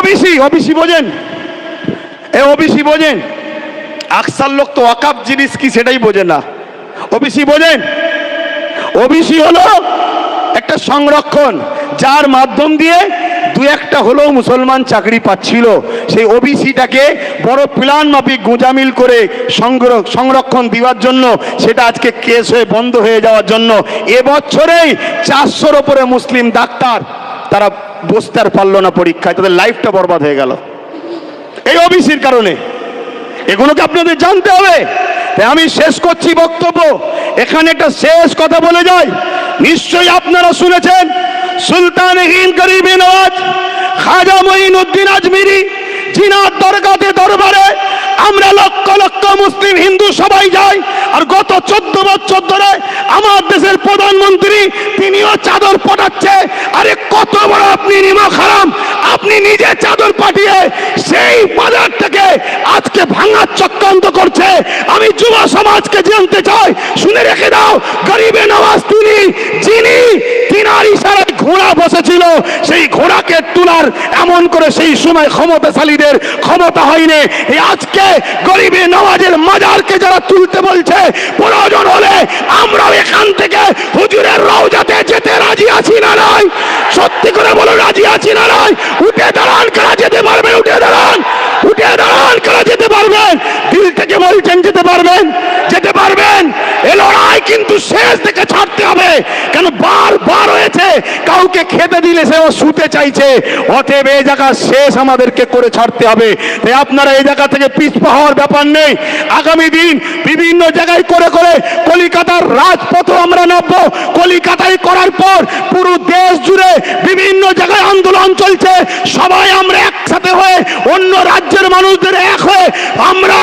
OBC, OBC বোঝেন? A OBC বোঝেন? আকসার লোক তো ওয়াকাফ জিনিস কি সেটাই বোঝে না। ওবিসি বোঝেন? ওবিসি হলো একটা সংরক্ষণ, যার মাধ্যম দিয়ে দু একটা হলেও মুসলমান চাকরি পাচ্ছিল। সেই ওবিসিটাকে বড় প্ল্যান মাফিক গোঁজামিল করে সংরক্ষণ দেওয়ার জন্য সেটা আজকে কেস হয়ে বন্ধ হয়ে যাওয়ার জন্য এবছরেই 400-র ওপরে মুসলিম ডাক্তার তারা বসতে আর পারলো না পরীক্ষায়, তাদের লাইফটা বরবাদ হয়ে গেল এই ওবিসির কারণে। এগুলোকে আপনাদের জানতে হবে। তাই আমি শেষ করছি বক্তব্য, এখানে একটা শেষ কথা বলে যাই। নিশ্চয়ই আপনারা শুনেছেন সুলতান হিন্দ গরিব নওয়াজ খাজা মঈনুদ্দিন আজমিরি জিনার দরবারে আমরা লক্ষ লক্ষ মুসলিম হিন্দু সবাই যাই। আর গত 14 বছর ধরে আমার দেশের প্রধানমন্ত্রী তিনিও চাদর পাঠাচ্ছে। আরে কত বড় আপনি নিমক হারাম, আপনি নিজে চাদর পাঠিয়ে সেই বাজারটাকে আজকে ভাঙার চক্রান্ত করছে। আমি যুব সমাজকে জানতে চাই, শুনে রেখে দাও, গরিবে নওয়াজ তিনি যিনি তিনার ইশারায় ঘোড়া বসেছিল, সেই ঘোড়াকে তোলার এমন করে সেই সময় ক্ষমতাশালীদের ক্ষমতা হয়নি। এই আজকে গরিবে নওয়াজের মাজারকে যারা তুলতে বলছে, প্রয়োজন হলে আমরাও এখান থেকে হুজুরের রওজাতে যেতে রাজি আছি না নাই? সত্যি করে বলো, রাজি আছি না নাই? উঠে দাঁড়ান, কারা যেতে পারবেন? উঠে দাঁড়ান, উঠে দাঁড়ান, কারা যেতে পারবেন? দিল থেকে বলছেন যেতে পারবেন? যেতে পারবেন? এ লড়াই কিন্তু শেষ থেকে ছাড়তে হবে। কেন বারবার হয়েছে, কাউকে খেতে দিলে সে ও শুতে চাইছে। অতএব এই জায়গা শেষ আমাদেরকে করে ছাড়তে হবে। তাই আপনারা এই জায়গা থেকে পিছপা হওয়ার ব্যাপার নেই। আগামী দিন বিভিন্ন জায়গায় করে করে কলিকাতার রাজপথে আমরা নামবো। কলিকাতায় করার পর পুরো দেশ জুড়ে বিভিন্ন জায়গায় আন্দোলন চলছে। সবাই আমরা একসাথে হয়ে অন্য রাজ্যের মানুষদের এক হয়ে আমরা